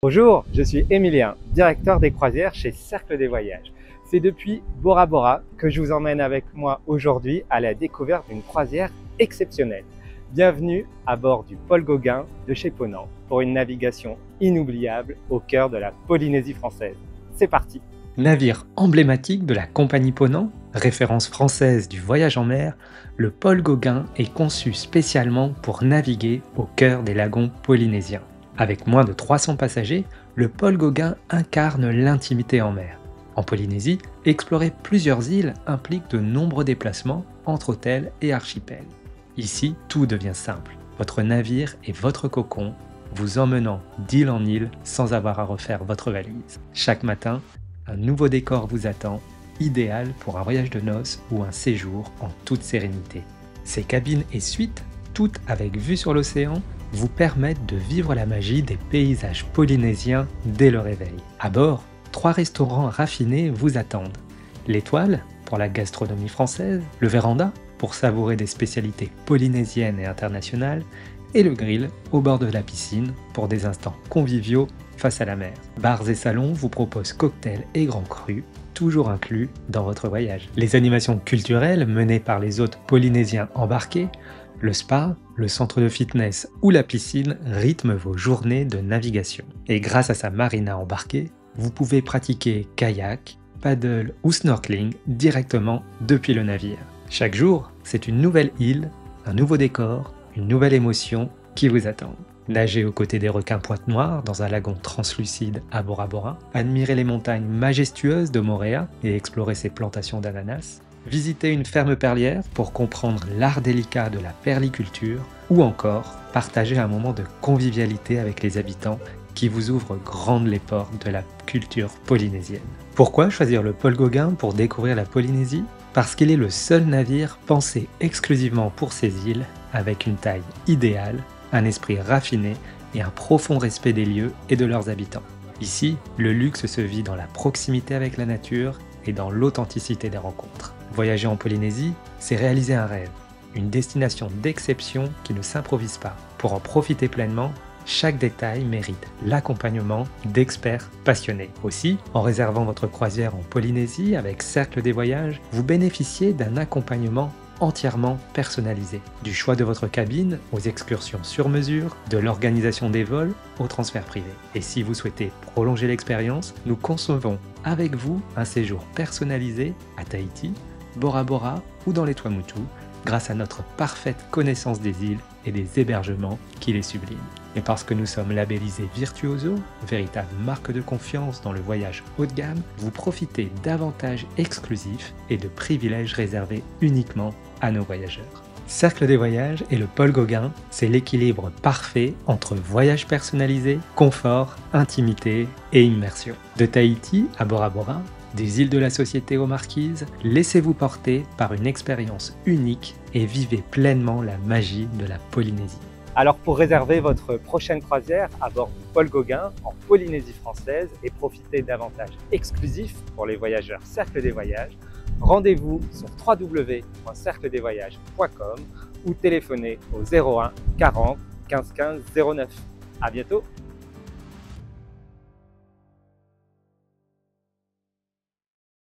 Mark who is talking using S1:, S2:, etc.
S1: Bonjour, je suis Emilien, directeur des croisières chez Cercle des Voyages. C'est depuis Bora Bora que je vous emmène avec moi aujourd'hui à la découverte d'une croisière exceptionnelle. Bienvenue à bord du Paul Gauguin de chez Ponant pour une navigation inoubliable au cœur de la Polynésie française. C'est parti!
S2: Navire emblématique de la compagnie Ponant, référence française du voyage en mer, le Paul Gauguin est conçu spécialement pour naviguer au cœur des lagons polynésiens. Avec moins de 300 passagers, le Paul Gauguin incarne l'intimité en mer. En Polynésie, explorer plusieurs îles implique de nombreux déplacements entre hôtels et archipels. Ici, tout devient simple. Votre navire est votre cocon, vous emmenant d'île en île sans avoir à refaire votre valise. Chaque matin, un nouveau décor vous attend, idéal pour un voyage de noces ou un séjour en toute sérénité. Ces cabines et suites, toutes avec vue sur l'océan, vous permettent de vivre la magie des paysages polynésiens dès le réveil. À bord, 3 restaurants raffinés vous attendent. L'Étoile, pour la gastronomie française, le Véranda, pour savourer des spécialités polynésiennes et internationales, et le Grill, au bord de la piscine, pour des instants conviviaux face à la mer. Bars et salons vous proposent cocktails et grands crus, toujours inclus dans votre voyage. Les animations culturelles menées par les hôtes polynésiens embarqués, le spa, le centre de fitness ou la piscine rythment vos journées de navigation. Et grâce à sa marina embarquée, vous pouvez pratiquer kayak, paddle ou snorkeling directement depuis le navire. Chaque jour, c'est une nouvelle île, un nouveau décor, une nouvelle émotion qui vous attendent. Nager aux côtés des requins pointe-noire dans un lagon translucide à Bora Bora, admirer les montagnes majestueuses de Moorea et explorer ses plantations d'ananas, visiter une ferme perlière pour comprendre l'art délicat de la perliculture, ou encore partager un moment de convivialité avec les habitants qui vous ouvrent grandes les portes de la culture polynésienne. Pourquoi choisir le Paul Gauguin pour découvrir la Polynésie ? Parce qu'il est le seul navire pensé exclusivement pour ces îles, avec une taille idéale, un esprit raffiné et un profond respect des lieux et de leurs habitants. Ici, le luxe se vit dans la proximité avec la nature et dans l'authenticité des rencontres. Voyager en Polynésie, c'est réaliser un rêve, une destination d'exception qui ne s'improvise pas. Pour en profiter pleinement, chaque détail mérite l'accompagnement d'experts passionnés. Aussi, en réservant votre croisière en Polynésie avec Cercle des Voyages, vous bénéficiez d'un accompagnement entièrement personnalisé. Du choix de votre cabine aux excursions sur mesure, de l'organisation des vols au transfert privé. Et si vous souhaitez prolonger l'expérience, nous concevons avec vous un séjour personnalisé à Tahiti, Bora Bora ou dans les Tuamotu, grâce à notre parfaite connaissance des îles et des hébergements qui les subliment. Et parce que nous sommes labellisés Virtuoso, véritable marque de confiance dans le voyage haut de gamme, vous profitez d'avantages exclusifs et de privilèges réservés uniquement à nos voyageurs. Cercle des Voyages et le Paul Gauguin, c'est l'équilibre parfait entre voyage personnalisé, confort, intimité et immersion. De Tahiti à Bora Bora, des îles de la Société aux Marquises, laissez-vous porter par une expérience unique et vivez pleinement la magie de la Polynésie.
S1: Alors pour réserver votre prochaine croisière à bord du Paul Gauguin en Polynésie française et profiter d'avantages exclusifs pour les voyageurs Cercle des Voyages, rendez-vous sur www.cercledesvoyages.com ou téléphonez au 01 40 15 15 09. À bientôt!